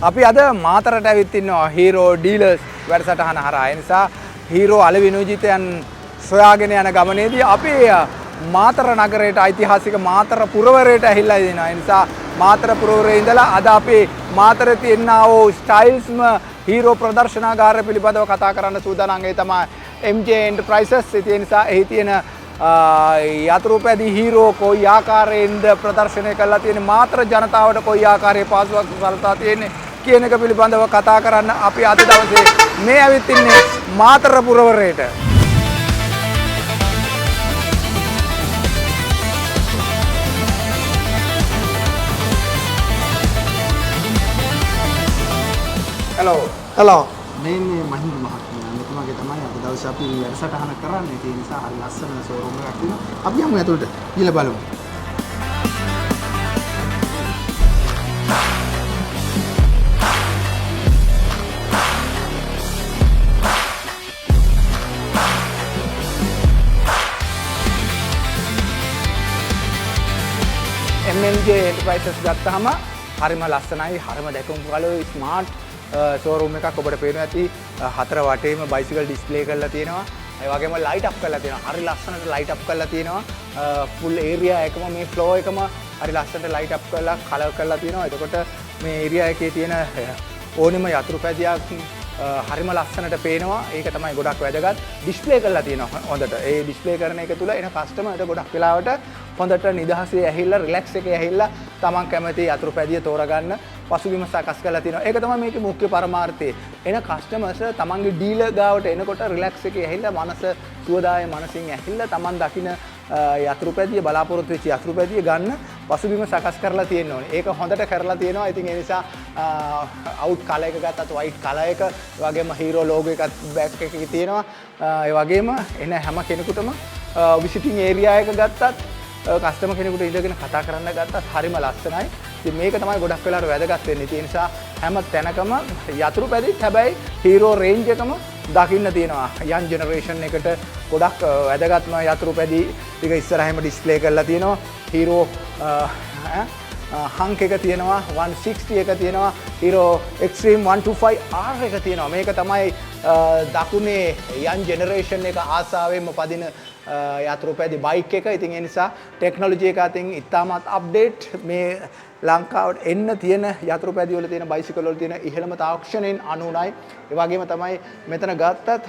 අපි අද මාතරට ඇවිත් ඉන්නවා හීරෝ ඩීලර්ස් වැඩසටහන හරහා. ඒ නිසා හීරෝ අලෙවි නියෝජිතයන් සොයාගෙන යන ගමනේදී අපි මාතර නගරයට ඓතිහාසික මාතර පුරවරයට ඇහිලා ඉනවා. ඒ නිසා මාතර පුරවරේ ඉඳලා අද අපි මාතරේ තියෙනා වූ ස්ටයිල්ස්ම හීරෝ ප්‍රදර්ශනාගාරය පිළිබඳව කතා කරන්න සූදානම්. ඒ තමයි MJ Enterprises. ඒ නිසා එහි තියෙන යතුරුපැදි හීරෝ කොයි ආකාරයෙන්ද ප්‍රදර්ශනය කරලා තියෙන්නේ, මාතර ජනතාවට කොයි ආකාරයේ පාසුවක් සලසා තියෙන්නේ කියන එක පිළිබඳව කතා කරන්න අපි අද දවසේ මේ ඇවිත් ඉන්නේ මාතර පුරවරයට. හලෝ මේ මහින්ද මහත්මයා මෙතුමාගේ තමයි අද දවසේ අපි වැඩසටහන කරන්නේ. ඒ නිසා හරි ලස්සන ෂෝරූම් එකක් තියෙනවා. අපි යමු ඇතුළට ගිහලා බලමු. MJ Enterprises ගත්තාම හරිම ලස්සනයි, හරිම දැකුම් කලෝ ස්මාර්ට් ෂෝරූම් එකක් ඔබට පේනවා ඇති. හතර වටේම බයිසිකල් ඩිස්ප්ලේ කරලා තියෙනවා. ඒ වගේම ලයිට් අප් කරලා තියෙනවා. හරි ලස්සනට ලයිට් අප් කරලා තියෙනවා. ෆුල් ඒරියා එකම මේ ෆ්ලෝ එකම හරි ලස්සනට ලයිට් අප් කරලා කලර් කරලා තියෙනවා. එතකොට මේ ඒරියා එකේ තියෙන ඕනෙම යතුරුපැදියක් හරිම ලස්සනට පේනවා. ඒක තමයි ගොඩක් වැදගත්. ඩිස්ප්ලේ කරලා තියෙනවා හොඳට. ඒ ඩිස්ප්ලේ කරන එක තුල එන කස්ටමර්ට ගොඩක් වෙලාවට හොඳට නිදහසේ ඇහිල්ලා රිලැක්ස් එකේ ඇහිල්ලා තමන් කැමති යතුරුපැදිය තෝරගන්න පසුබිම සකස් කරලා තියෙනවා. ඒක තමයි මේකේ මුඛ්‍ය පරමාර්ථය. එන කස්ටමර්ස් තමන්ගේ ඩීලර් ගාවට එනකොට රිලැක්ස් එකේ ඇහිල්ලා මනස සුවදාය මනසින් ඇහිල්ලා තමන් දකින යතුරුපැදිය බලාපොරොත්තු වෙච්ච යතුරුපැදිය ගන්න පසුබිම සකස් කරලා තියෙන්න ඕනේ. ඒක හොඳට කරලා තියෙනවා. ඉතින් ඒ නිසා අවුට් කලර් එක ගත්තත් වයිට් කලර් එක, ඒ වගේම හීරෝ ලෝගෝ එකත් බෑක් එකේ තියෙනවා. ඒ වගේම එන හැම කෙනෙකුටම විසිටින් ඒරියා එක ගත්තත් කස්ටමර් කෙනෙකුට ඉඳගෙන කතා කරන්න ගත්තත් හරිම ලස්සනයි. ඉතින් මේක තමයි ගොඩක් වෙලාවට වැදගත් වෙන්නේ. ඒ නිසා හැම තැනකම යතුරුපැදිත් හැබැයි හීරෝ රේන්ජ් එකම දකින්න තියෙනවා. යන් ජෙනරේෂන් එකට ගොඩක් වැදගත්ම යතුරුපැදි ටික ඉස්සරහින්ම ඩිස්ප්ලේ කරලා තියෙනවා. හීරෝ හංක් එක තියෙනවා, 160 එක තියෙනවා, හීරෝ එක්ස්ට්‍රීම් 125R එක තියෙනවා. මේක තමයි දකුණේ යන් ජෙනරේෂන් එක ආසාවෙන්ම පදින යතුරුපැදි බයික් එක. ඉතින් ඒ නිසා ටෙක්නොලොජි එක අතින් ඉතාමත් අප්ඩේට්. මේ ලංකාවට එන්න තියෙන යතුරුපැදි වල තියෙන බයිසිකල් වල තියෙන ඉහළම තාක්ෂණයෙන් 99. ඒ වගේම තමයි මෙතන ගත්තත්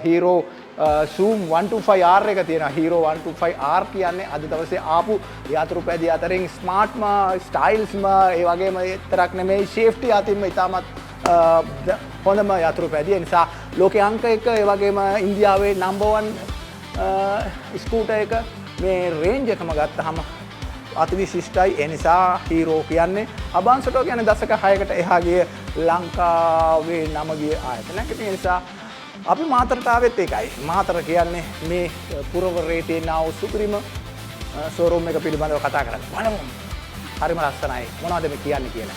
හීරෝ zoom 125R එක තියෙනවා. හීරෝ 125R කියන්නේ අද දවසේ ආපු යතුරුපැදි අතරින් ස්මාර්ට්ම, ස්ටයිල්ස්ම, ඒ වගේම විතරක් නෙමෙයි සේෆ්ටි අතින්ම ඉතාමත් හොඳම යතුරුපැදි. ඒ නිසා ලෝකේ අංක 1, ඒ වගේම ඉන්දියාවේ නම්බර් 1 ස්කූටර් එක මේ රේන්ජ් එකම ගත්තාම අතිවිශිෂ්ටයි. ඒ නිසා හීරෝ කියන්නේ අබාන්සටෝ කියන්නේ දශක 6කට එහා ගිය ලංකාවේ නම ගිය ආයතනයක්. ඒ නිසා අපි මාතරට ආවෙත් ඒකයි. මාතර කියන්නේ මේ පුරවරේ තියෙන සුපිරිම ෂෝරූම් එක පිළිබඳව කතා කරන්න. බලමු. හරිම ලස්සනයි. මොනවද මේ කියන්නේ කියලා.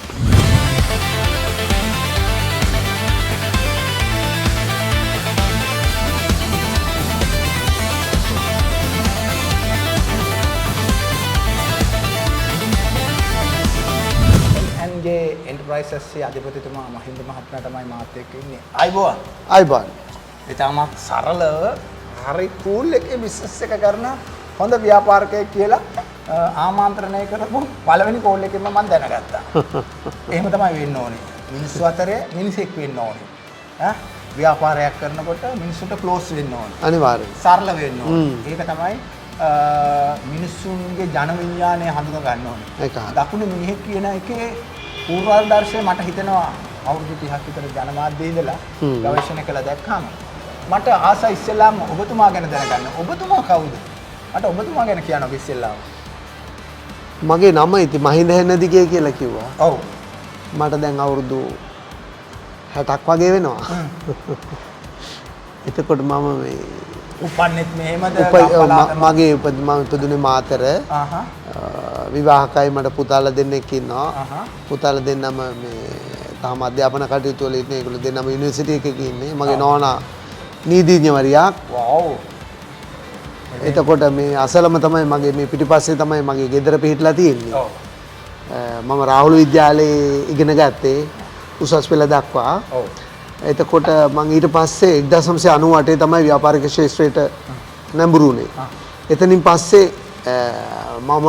MJ Enterprises අධිපතිතුමා මහින්ද මහත්මයා තමයි මාත් එක්ක ඉන්නේ. අයිබෝන්. අයිබෝන්. ඉතාමත් සරලව හරි කූල් එකේ බිස්නස් එක කරන හොඳ ව්‍යාපාරිකයෙක් කියලා ආමන්ත්‍රණය කරපු පළවෙනි කෝල් එකෙන්ම මම දැනගත්තා. එහෙම තමයි වෙන්න ඕනේ. මිනිස්සු අතරේ මිනිසෙක් වෙන්න ඕනේ. ව්‍යාපාරයක් කරනකොට මිනිස්සුන්ට ක්ලෝස් වෙන්න ඕනේ. අනිවාර්යයෙන්. සරල වෙන්න ඕනේ. ඒක තමයි මිනිස්සුන්ගේ ජන විඥානය හඳුනා ගන්න ඕනේ. ඒක. දකුණු මිනිහෙක් කියන එකේ පූර්වාදර්ශය මට හිතෙනවා අවුරුදු 30ක් විතර ජනමාධ්‍යයේ ඉඳලා ගවේෂණය කළා දැක්කම මට ආසයි ඉස්සෙල්ලාම ඔබතුමා ගැන දැනගන්න. ඔබතුමා කවුද? මට ඔබතුමා ගැන කියන්න ඔබ ඉස්සෙල්ලාම. මගේ නම ඉතින් මහින්ද හෙන්නදිගේ කියලා කිව්වා. ඔව්. මට දැන් අවුරුදු 60ක් වගේ වෙනවා. එතකොට මම මේ උපන්නෙත් මෙහෙමද? මගේ මම ඉපදුනේ මාතර. විවාහකයි මට පුතාලා දෙන්නෙක් ඉන්නවා. පුතාලා දෙන්නම මේ තාම අධ්‍යාපන කටයුතු වල ඉන්නේ. ඒගොල්ලෝ දෙන්නම යුනිවර්සිටි එකක ඉන්නේ. මගේ නෝනා නීතිඥවරියක්. වව්. එතකොට මේ අසලම තමයි මගේ මේ පිටිපස්සේ තමයි මගේ ගෙදර පිහිටලා තියෙන්නේ. ඔව්. මම රාහුල විද්‍යාලයේ ඉගෙන ගත්තේ උසස් පෙළ දක්වා. ඔව්. එතකොට මම ඊට පස්සේ 1998 තමයි ව්‍යාපාරික ශාස්ත්‍රයට නැඹුරු වුණේ. එතනින් පස්සේ මම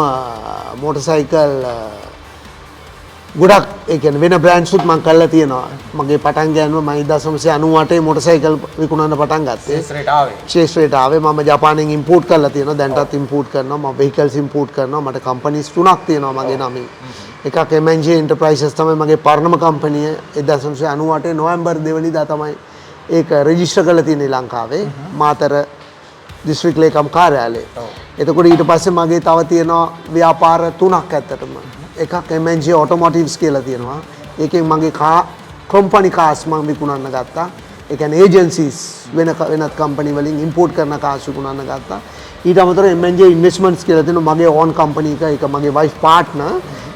මොටරසයිකල් ගොඩක් ඒ කියන්නේ වෙන බ්‍රෑන්ඩ්ස් උත් මම කරලා තියෙනවා. මගේ පටන් ගෑනුව මම 1998 මොටරසයිකල් විකුණන්න පටන් ගත්තේ. ශේෂ්ත්‍රයට ආවේ. ශේෂ්ත්‍රයට ආවේ මම ජපානයෙන් ඉම්පෝට් කරලා තියෙනවා. දැන්ටත් ඉම්පෝට් කරනවා. මම vehicles ඉම්පෝට් කරනවා. මට කම්පනීස් 3ක් තියෙනවා මගේ නමින්. එකක් M&J Enterprises තමයි මගේ පරණම කම්පැනිය. 1998 නොවැම්බර් 2 වෙනිදා තමයි ඒක රෙජිස්ටර් කරලා තියෙන්නේ ලංකාවේ. මාතර දිස්ත්‍රික් ලේකම් කාර්යාලයේ. එතකොට ඊට පස්සේ මගේ තව තියෙනවා ව්‍යාපාර 3ක් ඇත්තටම. එකක් M&J Automotives කියලා තියෙනවා. ඒකෙන් මගේ කම්පැනි කාස් මම විකුණන්න ගත්තා. ඒ කියන්නේ ඒජන්සිස් වෙනත් කම්පැනි වලින් ඉම්පෝට් කරන කාස් විකුණන්න ගත්තා. ඊට අමතරව M&J Investments කියලා තියෙනවා මගේ ඕන් කම්පැනි එක. ඒක මගේ වයිෆ් පාර්ට්නර්.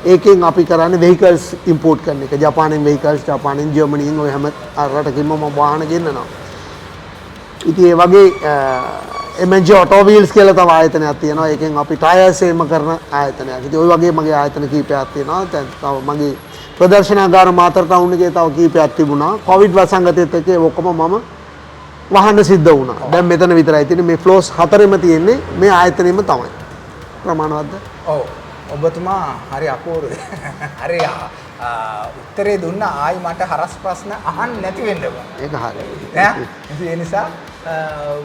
ඒකෙන් අපි කරන්නේ vehicles import කරන එක. ජපානයෙන් vehicles, ජපානයෙන් ජර්මනියෙන් ඔය හැම රටකින්ම මම වාහන ගෙන්නනවා. ඉතින් ඒ වගේ M&J Auto Wheels කියලා තව ආයතනයක් තියෙනවා. ඒකෙන් අපි ටයර් සේම කරන ආයතනයක්. ඉතින් ওই වගේ මගේ ආයතන කීපයක් තියෙනවා. දැන් තව මගේ ප්‍රදර්ශනාගාර මාතර ටවුන් එකේ තව කීපයක් තිබුණා. කොවිඩ් වසංගතයත් එක්ක ඔක්කොම මම වහන්න සිද්ධ වුණා. දැන් මෙතන විතරයි තියෙන්නේ. මේ ෆ්ලෝස් 4ෙම තියෙන්නේ මේ ආයතනෙම තමයි. ප්‍රමාණවත්ද? ඔව්. ඔබතුමා හරි අපූර්වයි. හරි උත්තරේ දුන්න ආයි මට හරස් ප්‍රශ්න අහන්න නැති වෙන්න බෑ. ඒක හරියි. ඈ ඒ නිසා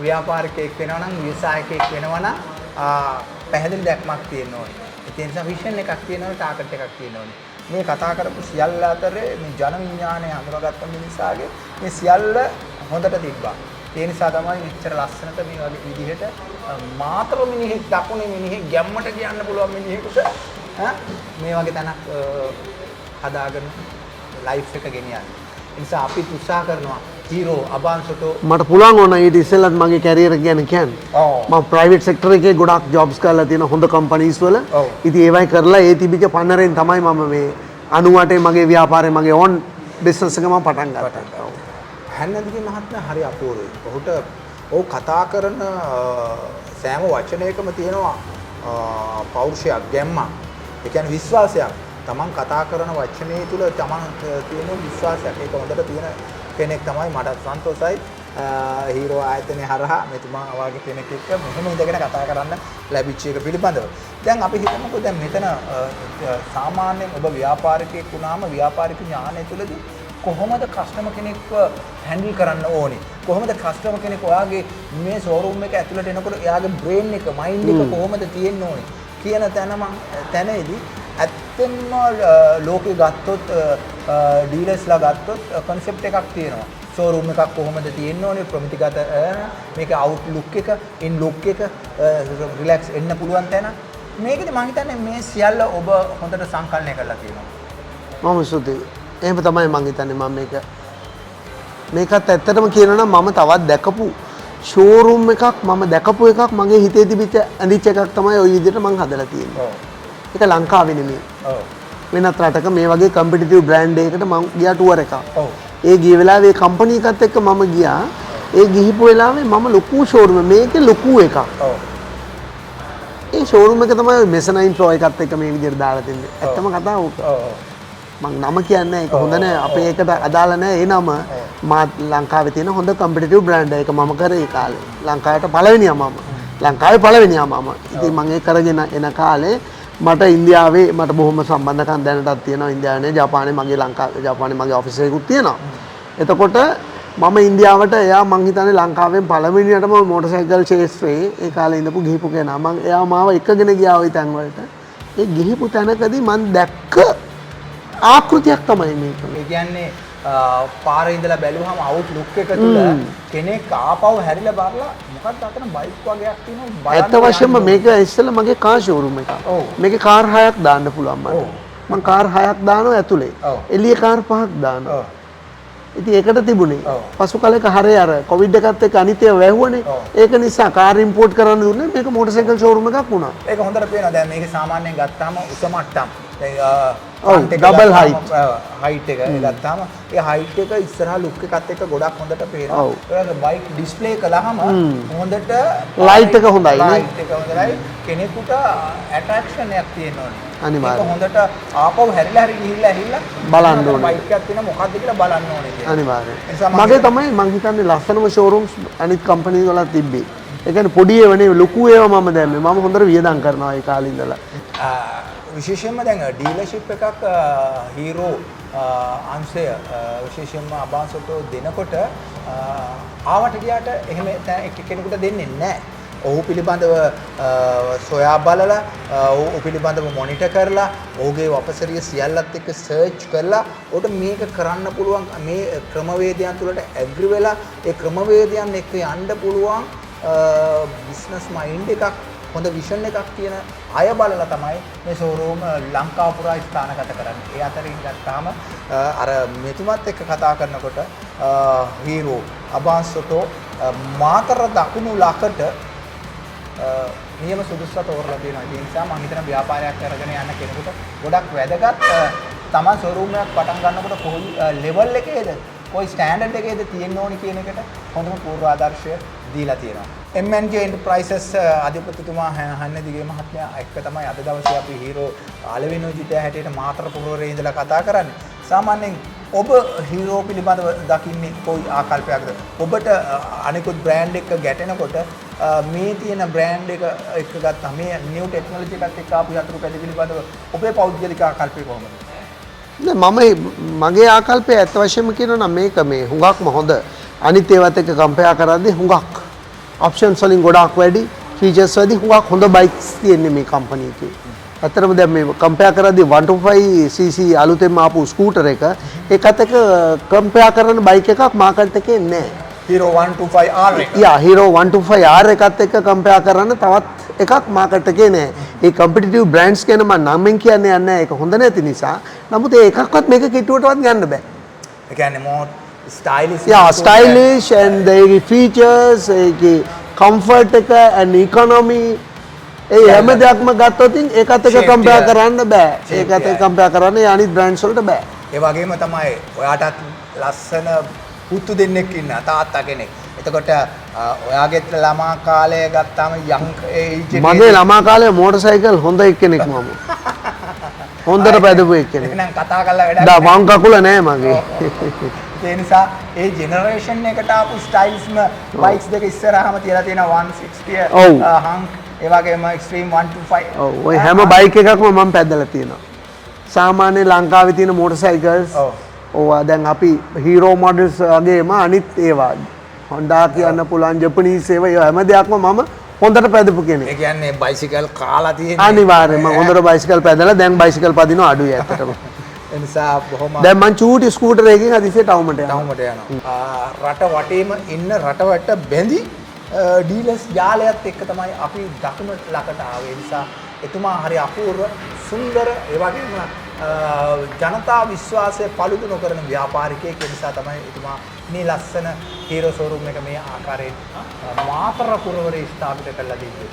ව්‍යාපාරිකයෙක් වෙනවා නම් ව්‍යවසායකයෙක් වෙනවා නම් පැහැදිලි දැක්මක් තියෙන්න ඕනේ. ඒ නිසා විෂන් එකක් තියෙන්න ඕනේ, ටාගට් එකක් තියෙන්න ඕනේ. මේ කතා කරපු සියල්ල අතරේ මේ ජන විඥානය හඳුනාගත්ත මිනිසාගේ මේ සියල්ල හොඳට තිබ්බා. ඒ නිසා තමයි මෙච්චර ලස්සනට මේ වගේ විදිහට මාතර මිනිහෙක් දකුණේ මිනිහෙක් ගැම්මට කියන්න පුළුවන් මිනිහෙකුට මේ වගේ තැනක් හදාගෙන ලයිෆ් එක ගෙනියන්න. ඒ නිසා අපි උත්සාහ කරනවා හීරෝ අබාන්සටෝ මට පුළුවන් ඕන ඊට ඉස්සෙල්ලත් මගේ කැරියර් ගැන කියන්න. මම ප්‍රයිවට් සෙක්ටර් එකේ ගොඩක් ජොබ්ස් කරලා තියෙන හොඳ කම්පනීස් වල. ඉතින් ඒවයි කරලා ඒ තිබිච්ච පන්නරෙන් තමයි මම මේ 98 මගේ ව්‍යාපාරේ මගේ ඕන් බිස්නස් එක මම පටන් ගත්තා. හැන්නදිගේ මහත්මයා හරි අපූර්වයි. ඔහුට ඔහු කතා කරන සෑම වචනයකම තියෙනවා පෞරුෂයක්, ගැම්මක්. ඒ කියන්නේ විශ්වාසයක්. තමන් කතා කරන වචනේ තුල තමන් තියෙන විශ්වාසයක්. ඒක හොඳට තියෙන කෙනෙක් තමයි මට සන්තෝෂයි. හීරෝ ආයතනයේ හරහා මෙතුමා වගේ කෙනෙක් එක්ක මෙහෙම ඉඳගෙන කතා කරන්න ලැබිච්ච එක පිළිබඳව. දැන් අපි හිතමුකෝ දැන් මෙතන සාමාන්‍යයෙන් ඔබ ව්‍යාපාරිකයෙක් වුණාම ව්‍යාපාරික ඥානය තුලදී කොහොමද කස්ටමර් කෙනෙක්ව හැන්ඩල් කරන්න ඕනේ? කොහොමද කස්ටමර් කෙනෙක් ඔයාගේ මේ ෂෝරූම් එක ඇතුළට එනකොට එයාගේ බ්‍රේන් එක, මයින්ඩ් එක කොහොමද තියෙන්න ඕනේ කියන තැනේදී ඇත්තෙන්ම ලෝකේ ගත්තොත් ඩීලර්ස්ලා ගත්තොත් concept එකක් තියෙනවා. ෂෝරූම් එකක් කොහොමද තියෙන්න ඕනේ? ප්‍රමිතිගත මේක අවුට්ලුක් එක, ඉන් ලුක් එක රිලැක්ස් එන්න පුළුවන් තැන. මේකද මම හිතන්නේ මේ සියල්ල ඔබ හොඳට සංකල්පනය කරලා තියෙනවා. මම සුදුයි. එහෙම තමයි මං හිතන්නේ මම මේකත් ඇත්තටම කියනවා නම් මම තවත් දැකපු ෂෝරූම් එකක් මම දැකපු එකක් මගේ හිතේ තිබිච්ච ඇඳිච්ච එකක් තමයි ওই විදිහට මං හදලා තියෙන්නේ. ඒක ලංකාවේ නෙමෙයි. වෙනත් රටක මේ වගේ කම්පිටිටිව් බ්‍රෑන්ඩ් එකකට මං ගියා ටුවර් එකක්. ඒ ගිය වෙලාවේ කම්පැනි එකත් එක්ක මම ගියා. ඒ ගිහිපු වෙලාවේ මම ලොකු ෂෝරූම් මේකේ ලොකු එකක්. ඒ ෂෝරූම් එක තමයි මෙසනයින් ෆ්ලෝ එකත් එක්ක මේ විදිහට දාලා තින්නේ. ඇත්තම කතාව ඕක. මං නම කියන්නේ ඒක හොඳ නෑ අපේ ඒකට අදාළ නෑ ඒ නම මා ලංකාවේ තියෙන හොඳ කම්පිටිටිව් බ්‍රෑන්ඩ් එක මම කරේ ඒ කාලේ ලංකාවට පළවෙනියා මම ලංකාවේ පළවෙනියා මම ඉතින් මම ඒක කරගෙන එන කාලේ මට ඉන්දියාවේ මට බොහොම සම්බන්ධකම් දැනටත් තියෙනවා ඉන්දියාවේ ජපානයේ මගේ ජපානයේ මගේ ඔෆිස් එකකුත් තියෙනවා එතකොට මම ඉන්දියාවට එයා මං හිතන්නේ ලංකාවෙන් පළවෙනියටම මොටරසයිකල් ශේෂ්ත්‍රයේ ඒ කාලේ ඉඳපු ගිහිපු කෙනා මං එයා මාව එකගෙන ගියා ওই තැන් වලට ඒ ගිහිපු තැනකදී මං දැක්ක ආකෘතියක් තමයි මේක. ඒ කියන්නේ පාරේ ඉඳලා බැලුවම අවුට්ලුක් එක තුල කෙනෙක් ආපහු හැරිලා බලලා මොකක්ද අතන බයික් වගේක් තියෙනවා බලන්න. ඇත්ත වශයෙන්ම මේක ඉස්සෙල්ලා මගේ කාර් ෂෝරූම් එකක්. මේකේ කාර් 6ක් දාන්න පුළුවන් මට. මම කාර් 6ක් දානවා ඇතුලේ. එළියේ කාර් 5ක් දානවා. ඉතින් ඒකට තිබුණේ. පසු කාලයක හරේ අර කොවිඩ් එකත් එක්ක අනිත් ඒවා වැහුවනේ. ඒක නිසා කාර් ඉම්පෝට් කරන්න දුන්නේ මේක මොටරසයිකල් ෂෝරූම් එකක් වුණා. ඒක හොඳට පේනවා. දැන් මේක සාමාන්‍යයෙන් ගත්තාම උස මට්ටම් double height. හයිට් එක ගත්තාම ඒ හයිට් එක ඉස්සරහා ලුක් එකත් එක්ක ගොඩක් හොඳට පේනවා. ඔව්. ඒක බයික් ඩිස්ප්ලේ කළාම හොඳට Light එක හොඳයි නේ? ලයිට් එක හොඳයි. කෙනෙකුට ඇට්‍රැක්ෂන් එකක් තියෙන්න ඕනේ. අනිවාර්යයෙන්. ඒක හොඳට ආපහු හැරිලා ගිහිල්ලා බලන්න ඕනේ. බයික් එකක් තියෙන මොකක්ද කියලා බලන්න ඕනේ කියලා. අනිවාර්යයෙන්. ඒ නිසා මගේ තමයි මං හිතන්නේ ලස්සනම showrooms අනිත් කම්පැනි වල තිබ්බේ. ඒ කියන්නේ පොඩි ඒවා නෙවෙයි ලොකු ඒවා මම දැම්මේ. මම හොඳට වියදම් කරනවා ඒ කාලේ ඉඳලා. විශේෂයෙන්ම දැන් ඩීලර්ෂිප් එකක් හීරෝ අංශය විශේෂයෙන්ම අබාසොට දෙනකොට ආවට ගියාට එහෙම කෙනෙකුට දෙන්නේ නැහැ. ඔහු පිළිබඳව සොයා බලලා ඔහු පිළිබඳව මොනිටර් කරලා ඔහුගේ වපසරිය සියල්ලත් එක්ක සර්ච් කරලා ඔහුට මේක කරන්න පුළුවන් මේ ක්‍රමවේදයන් තුළට ඇග්‍රි වෙලා ඒ ක්‍රමවේදයන් එක්ක යන්න පුළුවන් බිස්නස් මයින්ඩ් එකක් හොඳ විෂන් එකක් තියෙන අය බලලා තමයි මේ ෂෝරූම් ලංකාව පුරා ස්ථානගත කරන්නේ. ඒ අතරින් ගත්තාම අර මෙතුමත් එක්ක කතා කරනකොට හීරෝ අබාන්සොටෝ මාතර දකුණු ලකට නියම සුදුසුව තෝරලා තියෙනවා. ඒ නිසා මම හිතන ව්‍යාපාරයක් කරගෙන යන කෙනෙකුට ගොඩක් වැදගත් තමන් ෂෝරූම් එකක් පටන් ගන්නකොට කොයි ලෙවල් එකේද කොයි ස්ටෑන්ඩඩ් එකේද තියෙන්න ඕනි කියන එකට හොඳම පූර්වාදර්ශය දීලා තියෙනවා. M&J Enterprises අධිපතිතුමා හන්නදිගේ මහත්මයා එක්ක තමයි අද දවසේ අපි හීරෝ අලවිනෝජිතය හැටියට මාතර පුරවරේ ඉඳලා කතා කරන්නේ. සාමාන්‍යයෙන් ඔබ හීරෝ පිළිබඳව දකින්නේ කොයි ආකල්පයක්ද? ඔබට අනිකුත් බ්‍රෑන්ඩ් එක ගැටෙනකොට මේ තියෙන බ්‍රෑන්ඩ් එක එක්ක ගත්තා මේ නිව් ටෙක්නොලොජි එකත් එක්ක ආපු යතුරු පැඩි පිළිබඳව ඔබේ පෞද්ගලික ආකල්පය කොහොමද? නෑ මගේ ආකල්පය ඇත්ත වශයෙන්ම කියනවා නම් මේක මේ හුඟක්ම හොඳ. අනිත් ඒවත් එක්ක කම්පෙයාර් කරද්දී හුඟක් ඔප්ෂන්ස් වලින් ගොඩාක් වැඩි ෆීචර්ස් වැඩි හුඟක් හොඳ බයික්ස් තියෙන්නේ මේ කම්පැනි එකේ. ඇත්තටම දැන් මේ කම්පෙයාර් කරද්දී 125cc අලුතෙන්ම ආපු ස්කූටර් එක ඒකත් එක්ක කම්පෙයාර් කරන බයික් එකක් මාකට් එකේ නැහැ. Hero 125R එක. යා Hero 125R එකත් එක්ක කම්පෙයාර් කරන්න තවත් එකක් මාකට් එකේ නැහැ. ඒ කම්පිටිටිව් බ්‍රෑන්ඩ්ස් ගැන මම නම්ෙන් කියන්නේ නැහැ. ඒක හොඳ නැති නිසා. නමුත් ඒ එකක්වත් මේක කිට්ටුවටවත් ගන්න බෑ. ඒ කියන්නේ more stylish. Yeah, stylish and the features, comfort එක and economy ඒ හැම දෙයක්ම ගත්තොත් ඒකත් එක්ක කම්පෙයාර් කරන්න බෑ. ඒකත් එක්ක කම්පෙයාර් කරන්න අනිත් බ්‍රෑන්ඩ්ස් වලට බෑ. ඒ වගේම තමයි ඔයාටත් ලස්සන පුතු දෙන්නෙක් ඉන්න තාත්තා කෙනෙක්. එතකොට ඔයාගේ ළමා කාලය ගත්තාම යම් ඒජ් එකේ මගේ ළමා කාලේ මෝටර් සයිකල් හොඳ එක්කෙනෙක් මම. හොඳට පැදපු එක්කෙනෙක්. එහෙනම් කතා කරලා වැඩක් දා වම් කකුල නෑ මගේ. ඒ නිසා ඒ ජෙනරේෂන් එකට ආපු ස්ටයිල්ස්ම බයික්ස් දෙක ඉස්සරහම තියලා තියෙනවා 160 හංක් ඒ වගේම එක්ස්ට්‍රීම් 125. ඔව් ඔය හැම බයික් එකක්ම මම පැදලා තියෙනවා. සාමාන්‍ය ලංකාවේ තියෙන මෝටර් සයිකල්ස් ඕවා දැන් අපි හීරෝ මොඩල්ස් වගේම අනිත් ඒවා හොන්ඩා කියන්න පුළුවන් ජපනීස් ඒවා ඒ හැම දෙයක්ම මම හොඳට පැදපු කෙනෙක්. ඒ කියන්නේ බයිසිකල් කාලා තියෙන අනිවාර්යයෙන්ම හොඳට බයිසිකල් පැදලා දැන් බයිසිකල් පදිනවා අඩුයි ඇත්තටම. ඒ නිසා බොහොම දැන් මං චූටි ස්කූටර් එකකින් හදිසියේ ටවුමට යනවා. රට වටේම ඉන්න රටවට බැඳි ඩීලර්ස් ජාලයත් එක්ක තමයි අපි දකුණු ලකට ආවේ. ඒ නිසා එතුමා හරි අපූර්ව සුන්දර ඒ වගේම ජනතා විශ්වාසය පළුදු නොකරන ව්‍යාපාරිකයෙක්. ඒ නිසා තමයි එතුමා මේ ලස්සන හීරෝ ෂෝරූම් එක මේ ආකාරයෙන් මාතර පුරවරේ ස්ථාපිත කරලා දෙන්නේ.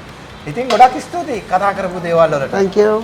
ඉතින් ගොඩක් ස්තුතියි කතා කරපු දේවල් වලට. Thank you.